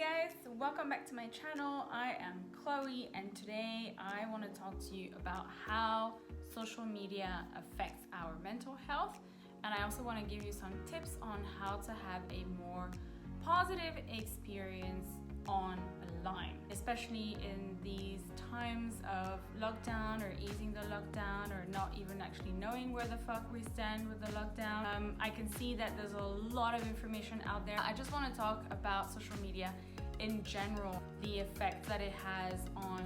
guys, welcome back to my channel. I am Chloe and today I want to talk to you about how social media affects our mental health, and I also want to give you some tips on how to have a more positive experience online, especially in these times of lockdown or easing the lockdown or not even actually knowing where the fuck we stand with the lockdown. I can see that there's a lot of information out there. I just want to talk about social media in general, the effect that it has on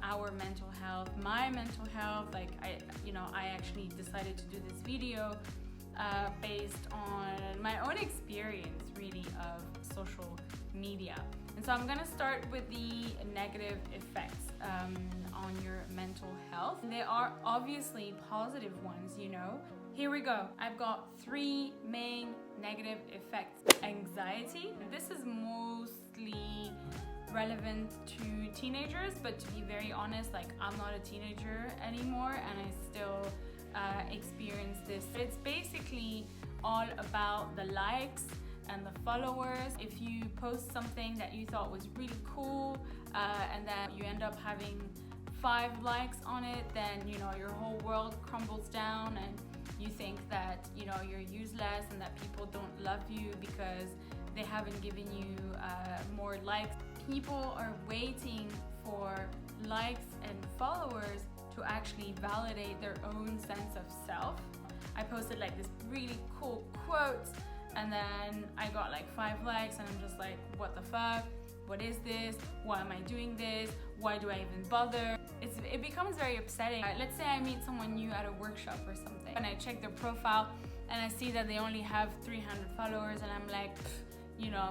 our mental health, my mental health. Like I actually decided to do this video based on my own experience really of social media. And so I'm gonna start with the negative effects on your mental health. There are obviously positive ones, you know. Here we go. I've got 3 main negative effects. Anxiety. This is mostly relevant to teenagers, but to be very honest, like I'm not a teenager anymore and I still experience this. It's basically all about the likes and the followers. If you post something that you thought was really cool and then you end up having 5 likes on it, then your whole world crumbles down and you think that you're useless and that people don't love you because they haven't given you more likes. People are waiting for likes and followers to actually validate their own sense of self. I posted like this really cool quote and then I got like 5 likes and I'm just like, what the fuck? What is this? Why am I doing this? Why do I even bother? It becomes very upsetting. Let's say I meet someone new at a workshop or something and I check their profile and I see that they only have 300 followers and I'm like,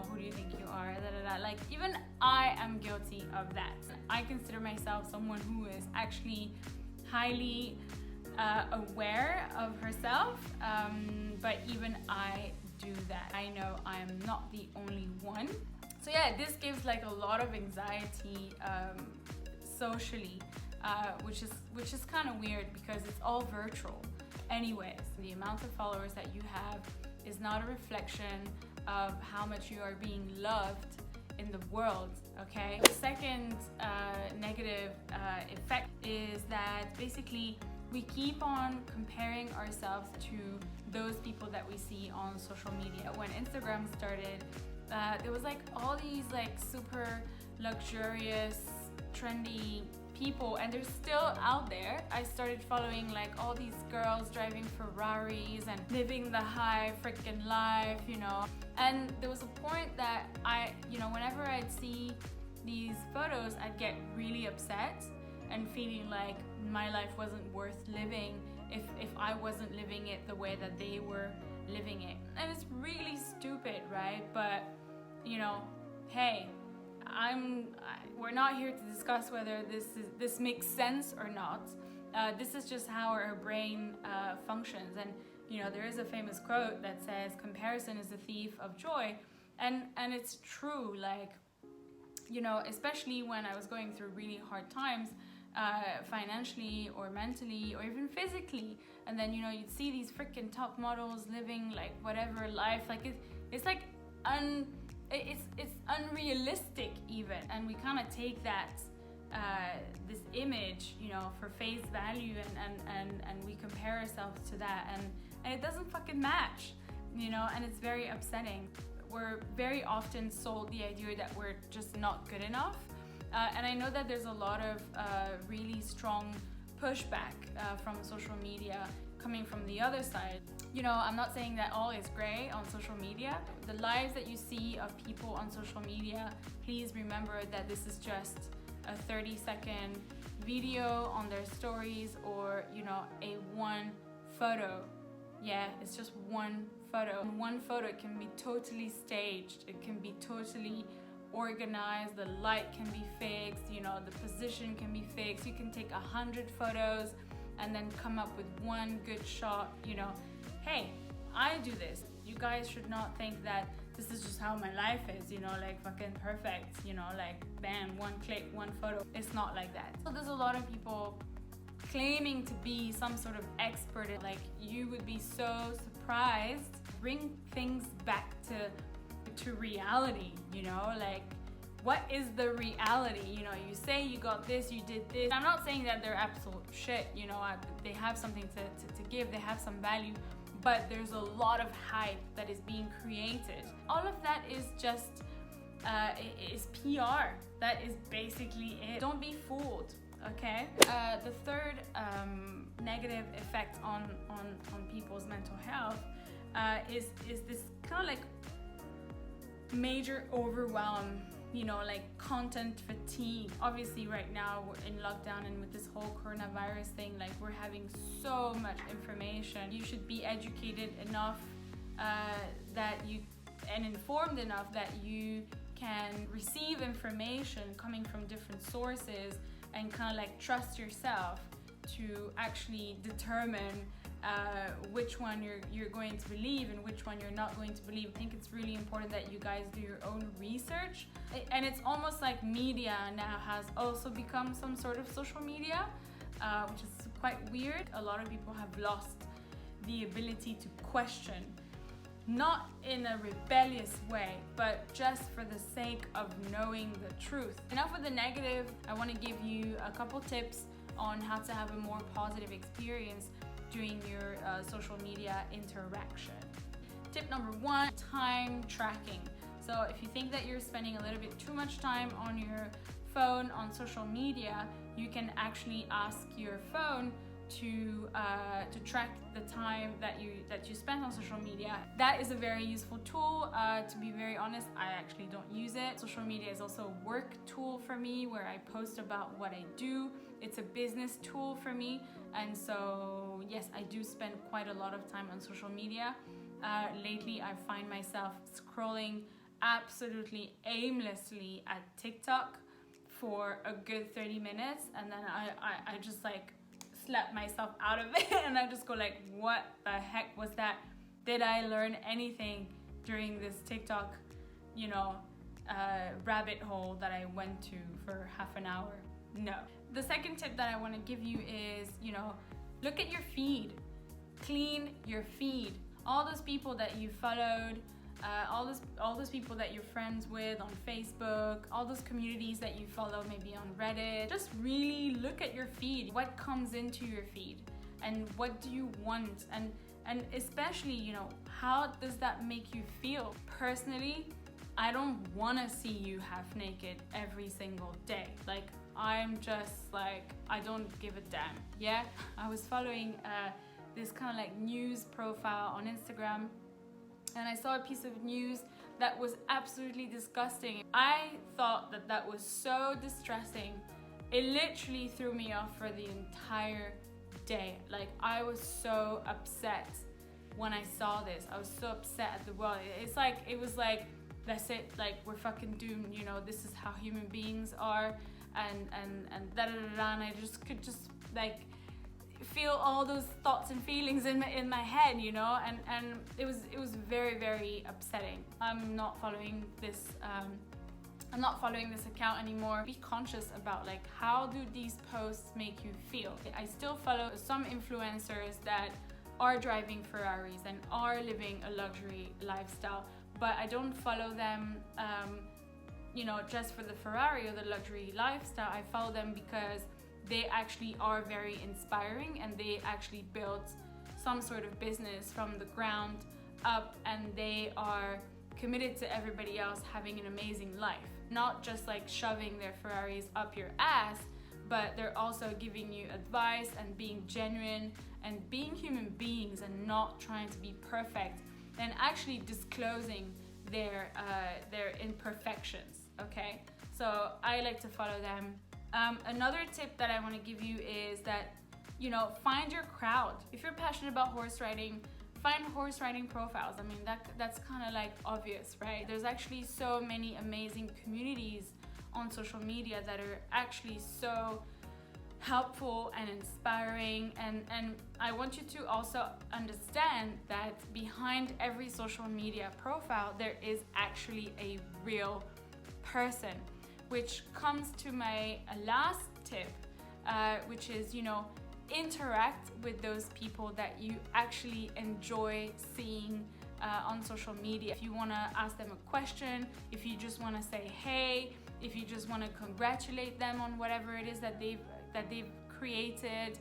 who do you think you are? Like, even I am guilty of that. I consider myself someone who is actually highly aware of herself, but even I do that. I know I am not the only one. So yeah, this gives like a lot of anxiety socially, which is kind of weird because it's all virtual. Anyways, the amount of followers that you have is not a reflection of how much you are being loved in the world, okay? The second negative effect is that basically we keep on comparing ourselves to those people that we see on social media. When Instagram started, there was like all these like super luxurious, trendy people, and they're still out there. I started following like all these girls driving Ferraris and living the high freaking life, And there was a point that whenever I'd see these photos, I'd get really upset and feeling like my life wasn't worth living if I wasn't living it the way that they were living it. And it's really stupid, right? But hey, we're not here to discuss whether this makes sense or not. This is just how our brain functions. And there is a famous quote that says, "Comparison is the thief of joy," and it's true. Like, especially when I was going through really hard times, financially or mentally or even physically, and then you'd see these freaking top models living like whatever life, like it's like it's unrealistic even, and we kind of take that this image for face value and we compare ourselves to that, and it doesn't fucking match, and it's very upsetting. We're very often sold the idea that we're just not good enough, and I know that there's a lot of really strong pushback from social media coming from the other side. I'm not saying that all is gray on social media. The lives that you see of people on social media, please remember that this is just a 30-second video on their stories, or a one photo. Yeah, it's just one photo. And one photo can be totally staged. It can be totally organized. The light can be fixed. The position can be fixed. You can take 100 photos and then come up with one good shot. Hey, I do this. You guys should not think that this is just how my life is, like fucking perfect, like bam, one click, one photo. It's not like that. So there's a lot of people claiming to be some sort of expert. Like, you would be so surprised. Bring things back to to reality, you know, like what is the reality? You know, you say you got this, you did this. I'm not saying that they're absolute shit, you know, they have something to give, they have some value, but there's a lot of hype that is being created. All of that is just, is PR. That is basically it. Don't be fooled, okay? The third negative effect on people's mental health is this kind of like major overwhelm, you know, like content fatigue. Obviously right now we're in lockdown, and with this whole coronavirus thing, like we're having so much information. You should be educated enough and informed enough that you can receive information coming from different sources and kind of like trust yourself to actually determine which one you're going to believe and which one you're not going to believe. I think it's really important that you guys do your own research. And it's almost like media now has also become some sort of social media, which is quite weird. A lot of people have lost the ability to question, not in a rebellious way, but just for the sake of knowing the truth. Enough with the negative. I want to give you a couple tips on how to have a more positive experience during your social media interaction. Tip number 1, time tracking. So if you think that you're spending a little bit too much time on your phone on social media, you can actually ask your phone to track the time that you spent on social media. That is a very useful tool. To be very honest, I actually don't use it. Social media is also a work tool for me, where I post about what I do. It's a business tool for me, and so yes, I do spend quite a lot of time on social media. Lately I find myself scrolling absolutely aimlessly at TikTok for a good 30 minutes, and then I just like slap myself out of it and I just go like, what the heck was that? Did I learn anything during this TikTok, you know, rabbit hole that I went to for half an hour? No. The second tip that I want to give you is, you know, look at your feed. Clean your feed. All those people that you followed, all those people that you're friends with on Facebook, all those communities that you follow maybe on Reddit, just really look at your feed. What comes into your feed and what do you want, and especially, you know, how does that make you feel? Personally, I don't want to see you half naked every single day. Like, I'm just like, I don't give a damn. Yeah, I was following this kind of like news profile on Instagram, and I saw a piece of news that was absolutely disgusting. I thought that was so distressing. It literally threw me off for the entire day. Like, I was so upset when I saw this. I was so upset at the world. It's like, it was like, that's it, like, we're fucking doomed, you know, this is how human beings are, and da da da da, and I just could just like feel all those thoughts and feelings in my head, you know, and it was very, very upsetting. I'm not following this account anymore. Be conscious about like, how do these posts make you feel? I still follow some influencers that are driving Ferraris and are living a luxury lifestyle, but I don't follow them you know, just for the Ferrari or the luxury lifestyle. I follow them because they actually are very inspiring, and they actually built some sort of business from the ground up, and they are committed to everybody else having an amazing life. Not just like shoving their Ferraris up your ass, but they're also giving you advice and being genuine and being human beings and not trying to be perfect, and actually disclosing their imperfections. Okay, so I like to follow them. Another tip that I want to give you is that, you know, find your crowd. If you're passionate about horse riding, find horse riding profiles. I mean, that's kind of like obvious, right? There's actually so many amazing communities on social media that are actually so helpful and inspiring, and I want you to also understand that behind every social media profile there is actually a real person, which comes to my last tip, which is, you know, interact with those people that you actually enjoy seeing on social media. If you want to ask them a question, if you just want to say hey, if you just want to congratulate them on whatever it is that they've created,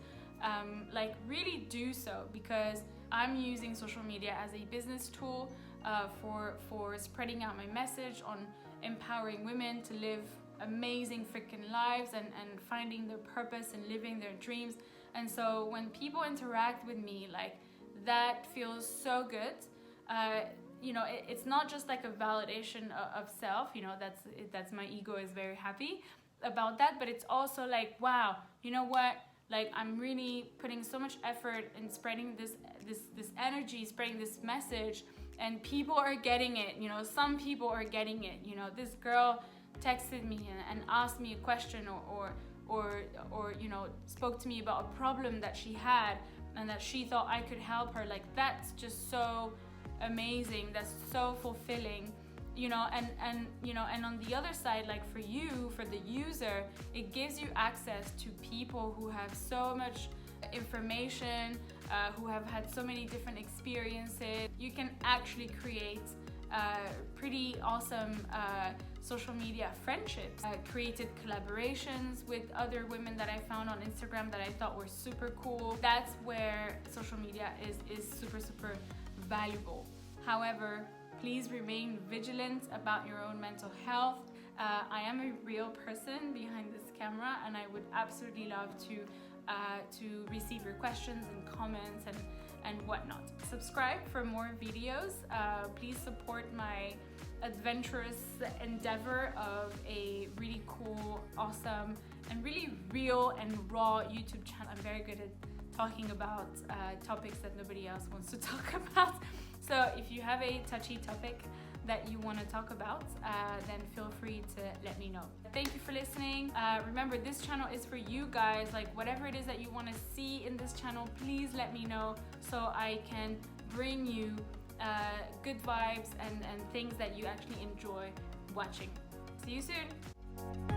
like really do so, because I'm using social media as a business tool for spreading out my message on empowering women to live amazing freaking lives and finding their purpose and living their dreams. And so when people interact with me, like, that feels so good. You know, it's not just like a validation of self, you know, that's my ego is very happy about that, but it's also like, wow, you know what, like, I'm really putting so much effort in spreading this energy, spreading this message, and people are getting it. You know, some people are getting it. You know, this girl texted me and asked me a question, or you know, spoke to me about a problem that she had and that she thought I could help her. Like, that's just so amazing. That's so fulfilling. You know, and you know, and on the other side, like, for you, for the user, it gives you access to people who have so much information, who have had so many different experiences. You can actually create pretty awesome social media friendships, created collaborations with other women that I found on Instagram that I thought were super cool. That's where social media is super, super valuable. However, please remain vigilant about your own mental health. I am a real person behind this camera, and I would absolutely love to receive your questions and comments and whatnot. Subscribe for more videos. Please support my adventurous endeavor of a really cool, awesome, and really real and raw YouTube channel. I'm very good at talking about topics that nobody else wants to talk about. So if you have a touchy topic that you want to talk about, then feel free to let me know. Thank you for listening. Remember, this channel is for you guys. Like, whatever it is that you want to see in this channel, please let me know so I can bring you good vibes and things that you actually enjoy watching. See you soon.